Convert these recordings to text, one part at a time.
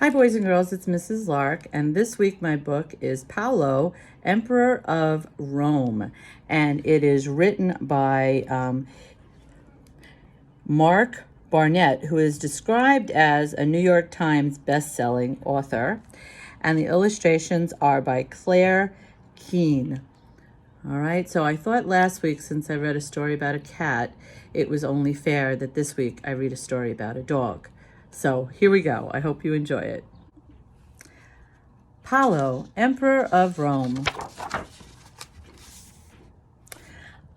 Hi, boys and girls, it's Mrs. Lark, and this week my book is Paolo, Emperor of Rome, and it is written by Mark Barnett, who is described as a New York Times best-selling author, and the illustrations are by Claire Keene. All right, so I thought last week, since I read a story about a cat, it was only fair that this week I read a story about a dog. So here we go. I hope you enjoy it. Paolo, Emperor of Rome.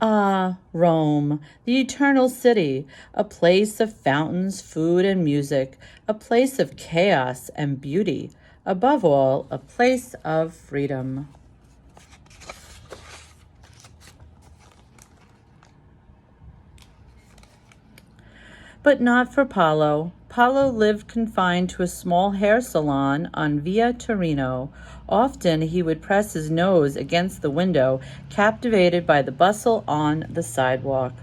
Ah, Rome, the eternal city, a place of fountains, food, and music, a place of chaos and beauty, above all, a place of freedom. But not for Paolo. Paolo lived confined to a small hair salon on Via Torino. Often he would press his nose against the window, captivated by the bustle on the sidewalk.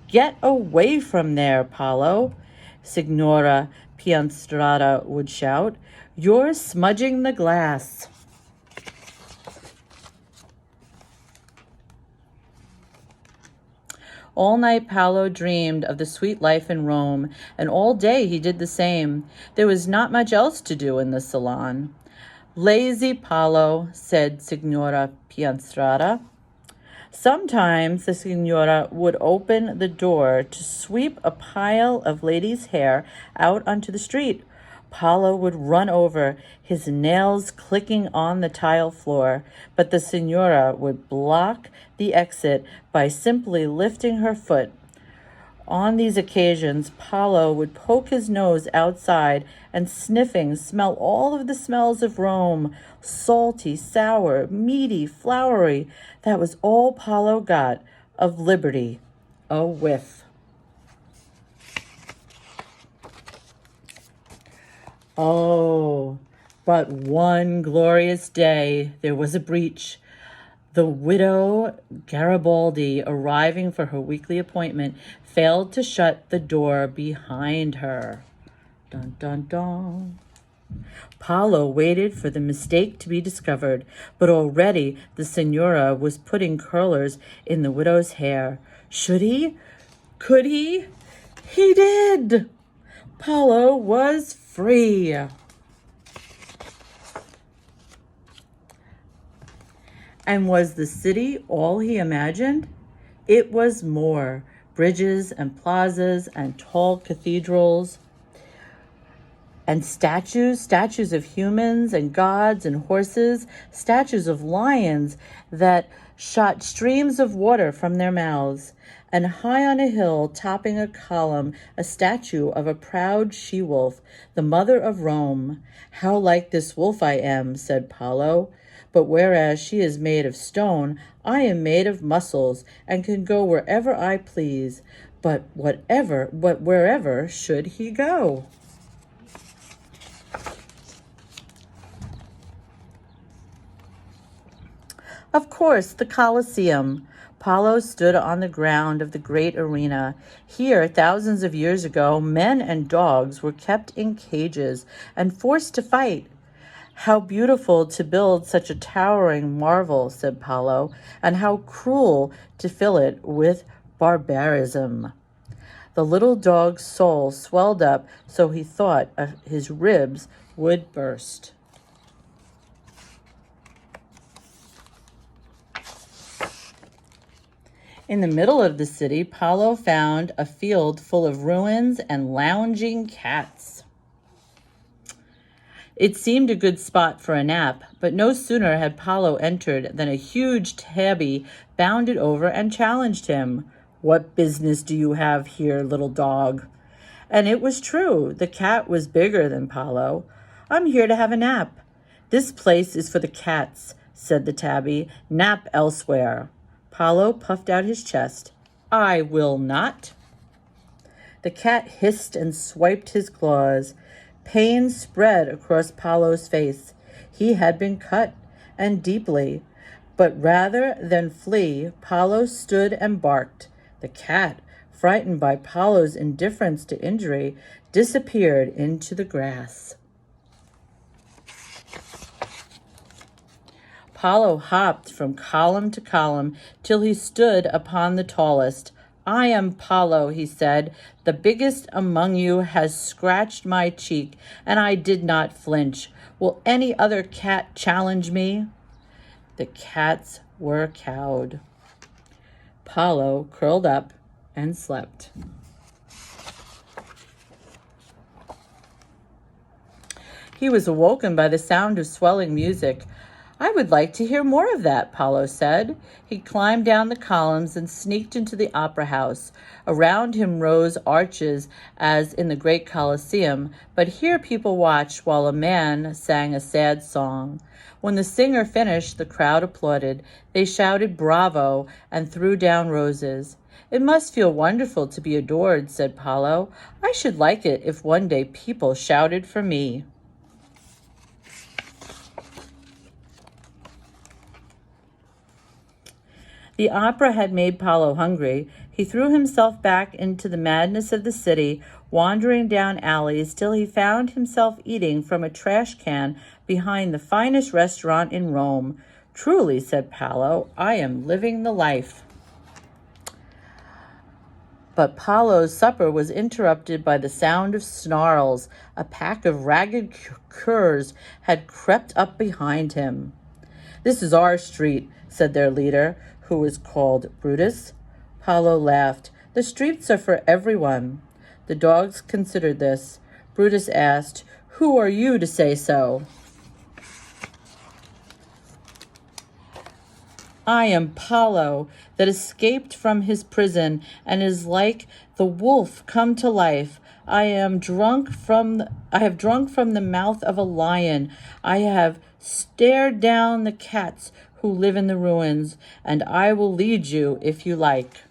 "Get away from there, Paolo," Signora Pianstrada would shout. "You're smudging the glass." All night Paolo dreamed of the sweet life in Rome, and all day he did the same. There was not much else to do in the salon. "Lazy Paolo," said Signora Pianstrada. Sometimes the signora would open the door to sweep a pile of ladies' hair out onto the street. Paolo would run over, his nails clicking on the tile floor, but the signora would block the exit by simply lifting her foot. On these occasions, Paolo would poke his nose outside and, sniffing, smell all of the smells of Rome, salty, sour, meaty, flowery. That was all Paolo got of liberty, a whiff. Oh, but one glorious day there was a breach. The widow Garibaldi, arriving for her weekly appointment, failed to shut the door behind her. Dun, dun, dun. Paolo waited for the mistake to be discovered, but already the signora was putting curlers in the widow's hair. Should he? Could he? He did! Paolo was free. And was the city all he imagined? It was more. Bridges and plazas and tall cathedrals and statues of humans and gods and horses, statues of lions that shot streams of water from their mouths, and high on a hill topping a column, a statue of a proud she-wolf, the mother of Rome. "How like this wolf I am," said Paolo. "But whereas she is made of stone, I am made of muscles and can go wherever I please." But wherever should he go? Of course, the Colosseum. Paolo stood on the ground of the great arena. Here, thousands of years ago, men and dogs were kept in cages and forced to fight. "How beautiful to build such a towering marvel," said Paolo, "and how cruel to fill it with barbarism." The little dog's soul swelled up so he thought his ribs would burst. In the middle of the city, Paolo found a field full of ruins and lounging cats. It seemed a good spot for a nap, but no sooner had Paolo entered than a huge tabby bounded over and challenged him. "What business do you have here, little dog?" And it was true. The cat was bigger than Paolo. "I'm here to have a nap." "This place is for the cats," said the tabby. "Nap elsewhere." Paolo puffed out his chest. "I will not." The cat hissed and swiped his claws. Pain spread across Paolo's face. He had been cut, and deeply. But rather than flee, Paolo stood and barked. The cat, frightened by Paolo's indifference to injury, disappeared into the grass. Paolo hopped from column to column till he stood upon the tallest. "I am Paolo," he said. "The biggest among you has scratched my cheek, and I did not flinch. Will any other cat challenge me?" The cats were cowed. Paolo curled up and slept. He was awoken by the sound of swelling music. "I would like to hear more of that," Paolo said. He climbed down the columns and sneaked into the opera house. Around him rose arches as in the great Colosseum, but here people watched while a man sang a sad song. When the singer finished, the crowd applauded. They shouted "Bravo" and threw down roses. "It must feel wonderful to be adored," said Paolo. "I should like it if one day people shouted for me." The opera had made Paolo hungry. He threw himself back into the madness of the city, wandering down alleys till he found himself eating from a trash can behind the finest restaurant in Rome. "Truly," said Paolo, "I am living the life." But Paolo's supper was interrupted by the sound of snarls. A pack of ragged curs had crept up behind him. "This is our street," said their leader, who was called Brutus. Paolo laughed. "The streets are for everyone." The dogs considered this. Brutus asked, "Who are you to say so?" "I am Paolo, that escaped from his prison and is like the wolf come to life. I have drunk from the mouth of a lion. I have stared down the cats who live in the ruins, and I will lead you if you like."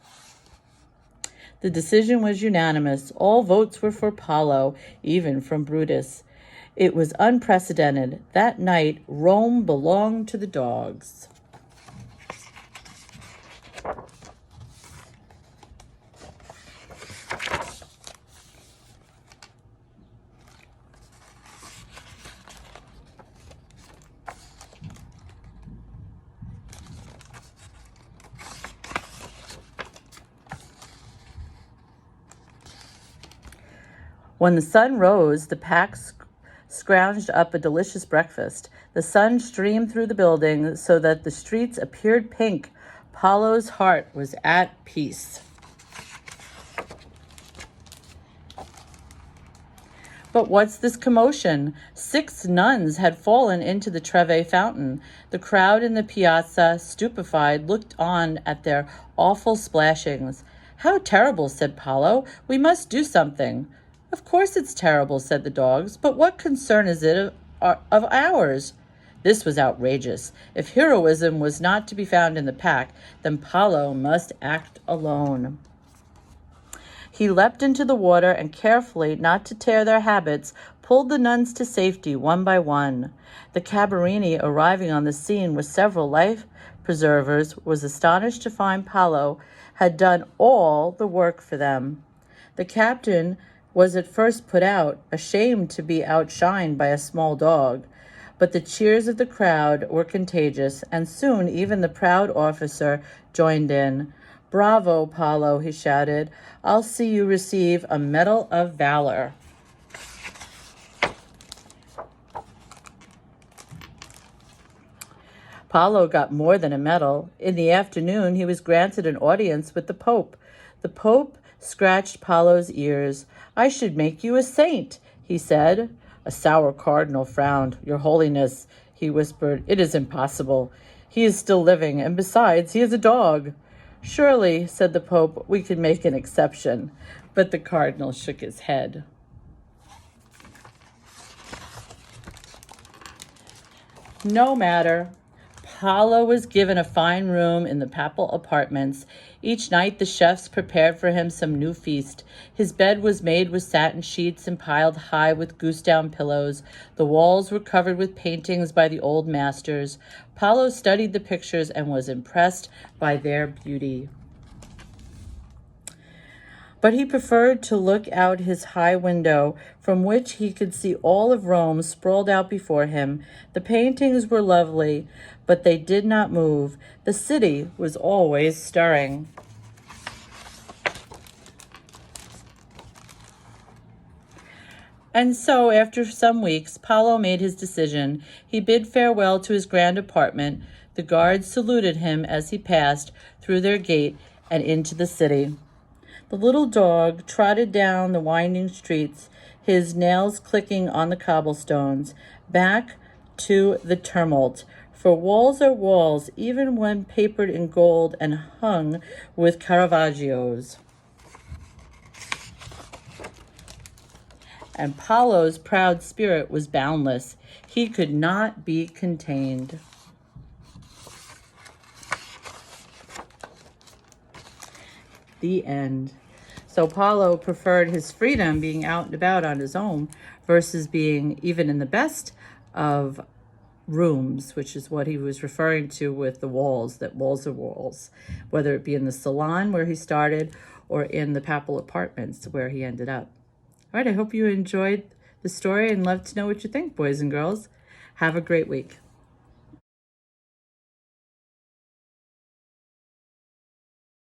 The decision was unanimous. All votes were for Paolo, even from Brutus. It was unprecedented. That night, Rome belonged to the dogs. When the sun rose, the pack scrounged up a delicious breakfast. The sun streamed through the building so that the streets appeared pink. Paolo's heart was at peace. But what's this commotion? 6 nuns had fallen into the Trevi fountain. The crowd in the piazza, stupefied, looked on at their awful splashings. "How terrible," said Paolo. "We must do something." "Of course it's terrible," said the dogs, "but what concern is it of ours?" This was outrageous. If heroism was not to be found in the pack, then Paolo must act alone. He leapt into the water and carefully, not to tear their habits, pulled the nuns to safety one by one. The Caberini, arriving on the scene with several life preservers, was astonished to find Paolo had done all the work for them. The captain was at first put out, ashamed to be outshined by a small dog. But the cheers of the crowd were contagious, and soon even the proud officer joined in. "Bravo, Paolo," he shouted. "I'll see you receive a Medal of Valor." Paolo got more than a medal. In the afternoon, he was granted an audience with the Pope. The Pope scratched Paolo's ears. "I should make you a saint," he said. A sour cardinal frowned. "Your Holiness," he whispered, "it is impossible. He is still living, and besides, he is a dog." "Surely," said the Pope, "we can make an exception." But the cardinal shook his head. No matter. Paolo was given a fine room in the papal apartments. Each night the chefs prepared for him some new feast. His bed was made with satin sheets and piled high with goose-down pillows. The walls were covered with paintings by the old masters. Paolo studied the pictures and was impressed by their beauty. but he preferred to look out his high window, from which he could see all of Rome sprawled out before him. The paintings were lovely, but they did not move. The city was always stirring. And so, after some weeks, Paolo made his decision. He bid farewell to his grand apartment. The guards saluted him as he passed through their gate and into the city. The little dog trotted down the winding streets, his nails clicking on the cobblestones, back to the tumult. For walls are walls, even when papered in gold and hung with Caravaggios. And Paolo's proud spirit was boundless. He could not be contained. The end. So Paolo preferred his freedom, being out and about on his own, versus being even in the best of rooms, which is what he was referring to with the walls, that walls are walls, whether it be in the salon where he started or in the papal apartments where he ended up. All right, I hope you enjoyed the story and love to know what you think, boys and girls. Have a great week.